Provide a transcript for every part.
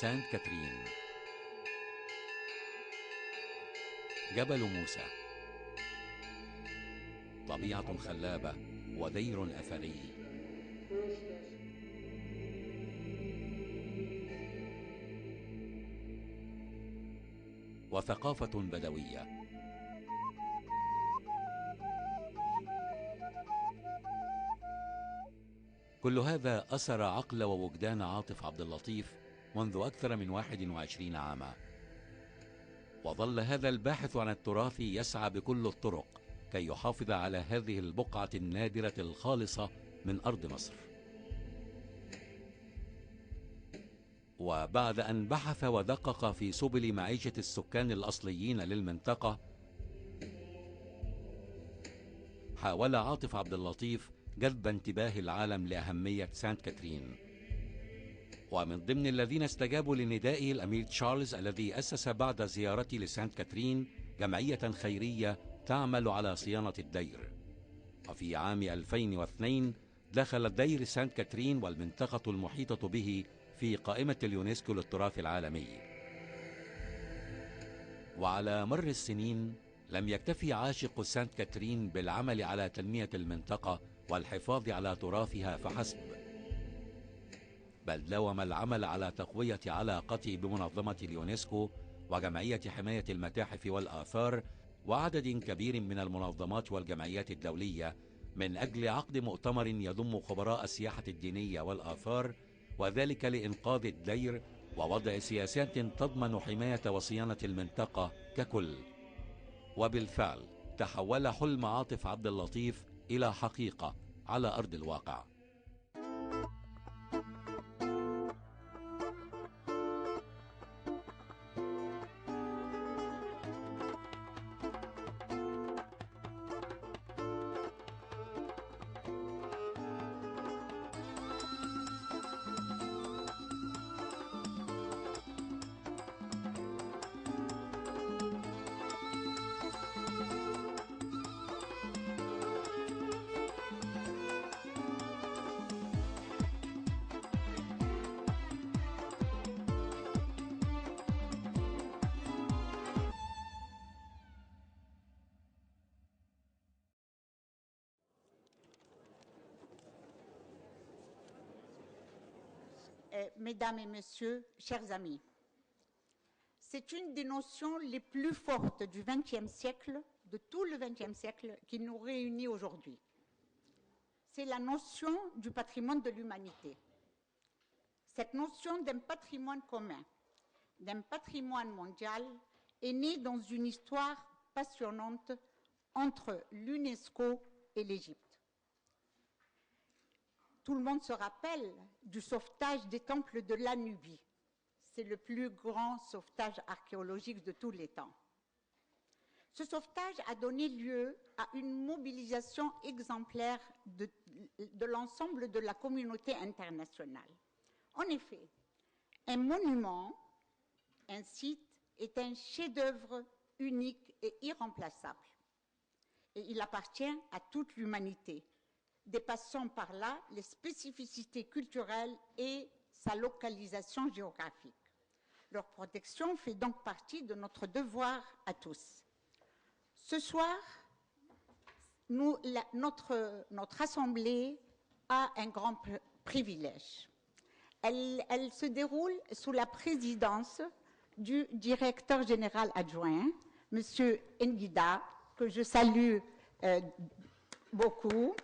سانت كاترين، جبل موسى، طبيعة خلابة ودير أثري، وثقافة بدوية. كل هذا أثر عقل ووجدان عاطف عبد اللطيف منذ أكثر من 21 عاما، وظل هذا الباحث عن التراث يسعى بكل الطرق كي يحافظ على هذه البقعة النادرة الخالصة من أرض مصر. وبعد أن بحث ودقق في سبل معيشة السكان الأصليين للمنطقة، حاول عاطف عبد اللطيف جذب انتباه العالم لأهمية سانت كاترين. ومن ضمن الذين استجابوا لندائه الأمير تشارلز، الذي أسس بعد زيارته لسانت كاترين جمعية خيرية تعمل على صيانة الدير. وفي عام 2002 دخل دير سانت كاترين والمنطقة المحيطة به في قائمة اليونسكو للتراث العالمي. وعلى مر السنين لم يكتفي عاشق سانت كاترين بالعمل على تنمية المنطقة والحفاظ على تراثها فحسب، بل داوم العمل على تقوية علاقته بمنظمة اليونسكو وجمعية حماية المتاحف والآثار وعدد كبير من المنظمات والجمعيات الدولية، من أجل عقد مؤتمر يضم خبراء السياحة الدينية والآثار، وذلك لإنقاذ الدير ووضع سياسات تضمن حماية وصيانة المنطقة ككل. وبالفعل تحول حلم عاطف عبد اللطيف إلى حقيقة على أرض الواقع. Mesdames et messieurs, chers amis, c'est une des notions les plus fortes du XXe siècle, de tout le XXe siècle, qui nous réunit aujourd'hui. C'est la notion du patrimoine de l'humanité. Cette notion d'un patrimoine commun, d'un patrimoine mondial, est née dans une histoire passionnante entre l'UNESCO et l'Égypte. Tout le monde se rappelle du sauvetage des temples de la Nubie. C'est le plus grand sauvetage archéologique de tous les temps. Ce sauvetage a donné lieu à une mobilisation exemplaire de l'ensemble de la communauté internationale. En effet, un monument, un site, est un chef-d'œuvre unique et irremplaçable. Et il appartient à toute l'humanité, dépassant par là les spécificités culturelles et sa localisation géographique. Leur protection fait donc partie de notre devoir à tous. Ce soir, notre Assemblée a un grand privilège. Elle se déroule sous la présidence du directeur général adjoint, M. Nguida, que je salue beaucoup.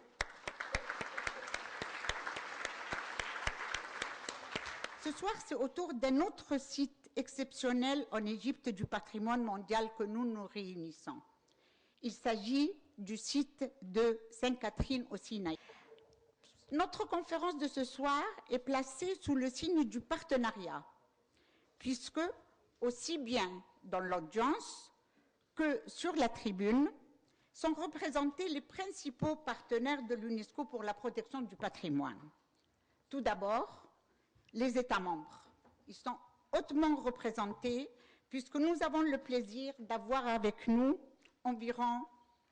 Ce soir, c'est autour d'un autre site exceptionnel en Égypte du patrimoine mondial que nous nous réunissons. Il s'agit du site de Sainte Catherine au Sinaï. Notre conférence de ce soir est placée sous le signe du partenariat, puisque aussi bien dans l'audience que sur la tribune sont représentés les principaux partenaires de l'UNESCO pour la protection du patrimoine. Tout d'abord, les États membres. Ils sont hautement représentés puisque nous avons le plaisir d'avoir avec nous environ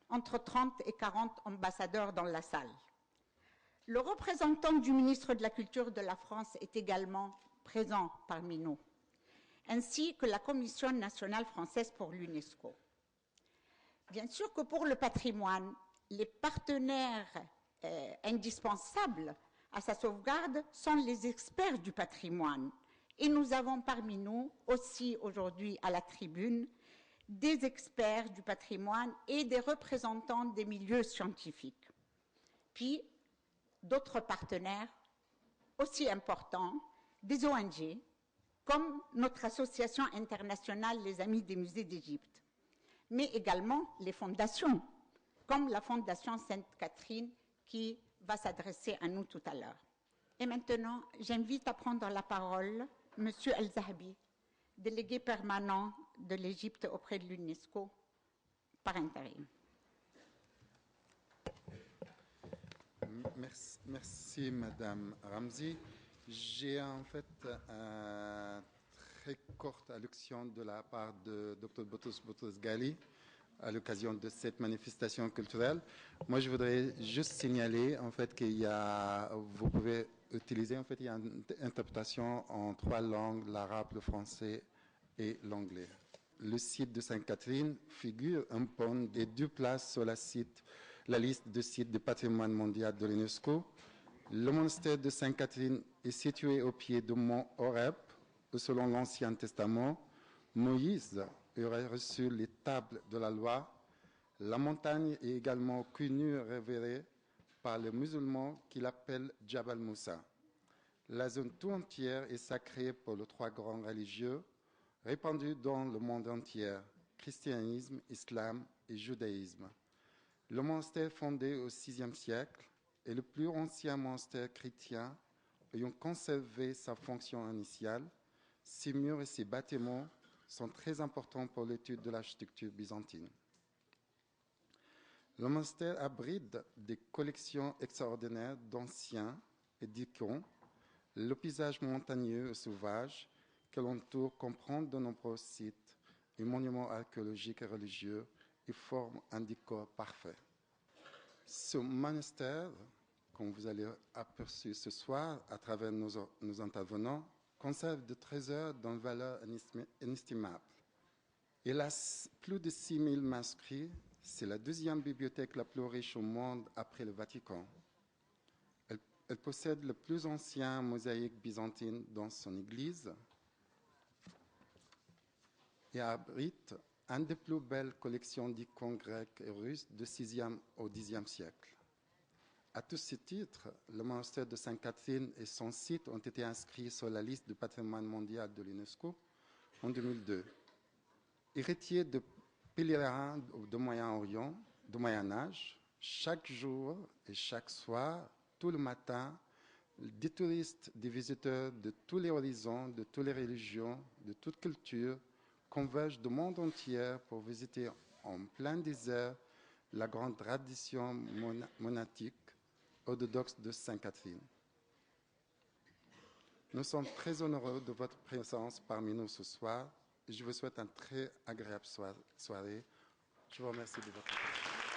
entre 30 et 40 ambassadeurs dans la salle. Le représentant du ministre de la Culture de la France est également présent parmi nous. ainsi que la Commission nationale française pour l'UNESCO. Bien sûr que pour le patrimoine, les partenaires indispensables à sa sauvegarde sont les experts du patrimoine. Et nous avons parmi nous aussi aujourd'hui à la tribune des experts du patrimoine et des représentants des milieux scientifiques. Puis d'autres partenaires aussi importants, des ONG, comme notre association internationale Les Amis des musées d'Égypte, mais également les fondations, comme la Fondation Sainte-Catherine qui va s'adresser à nous tout à l'heure. Et maintenant, j'invite à prendre la parole M. El-Zahabi, délégué permanent de l'Égypte auprès de l'UNESCO, par intérim. Merci, Madame Ramzi. J'ai en fait une très courte allocution de la part de Dr Boutros Ghali à l'occasion de cette manifestation culturelle. Moi, je voudrais juste signaler en fait qu'il y a, vous pouvez utiliser en fait, il y a une interprétation en 3 langues, l'arabe, le français et l'anglais. Le site de Sainte-Catherine figure un pont des 2 places sur la liste de sites du patrimoine mondial de l'UNESCO. Le monastère de Sainte-Catherine est situé au pied du mont Horeb, où selon l'Ancien Testament, Moïse aurait reçu les tables de la loi. La montagne est également connue et révérée par les musulmans qui l'appellent Jabal Moussa. La zone tout entière est sacrée pour les 3 grands religieux répandus dans le monde entier, christianisme, islam et judaïsme. Le monastère fondé au VIe siècle est le plus ancien monastère chrétien ayant conservé sa fonction initiale. Ses murs et ses bâtiments sont très importants pour l'étude de l'architecture byzantine. Le monastère abrite des collections extraordinaires d'anciens et d'icônes. Le paysage montagneux et sauvage que l'entoure comprend de nombreux sites et monuments archéologiques et religieux et forme un décor parfait. Ce monastère, comme vous allez apercevoir ce soir à travers nos intervenants, conserve des trésors d'une valeur inestimable. Il a plus de 6000 manuscrits. C'est la 2e bibliothèque la plus riche au monde après le Vatican. Elle possède le plus ancien mosaïque byzantine dans son église et abrite une des plus belles collections d'icônes grecques et russes du VIe au Xe siècle. À tous ces titres, le monastère de Sainte-Catherine et son site ont été inscrits sur la liste du patrimoine mondial de l'UNESCO en 2002. Héritier de pèlerins du Moyen-Orient, du Moyen-Âge, chaque jour et chaque soir, tout le matin, des touristes, des visiteurs de tous les horizons, de toutes les religions, de toutes cultures, convergent du monde entier pour visiter en plein désert la grande tradition monastique orthodoxe de Sainte-Catherine. Nous sommes très honoreux de votre présence parmi nous ce soir et je vous souhaite une très agréable soirée. Je vous remercie de votre attention.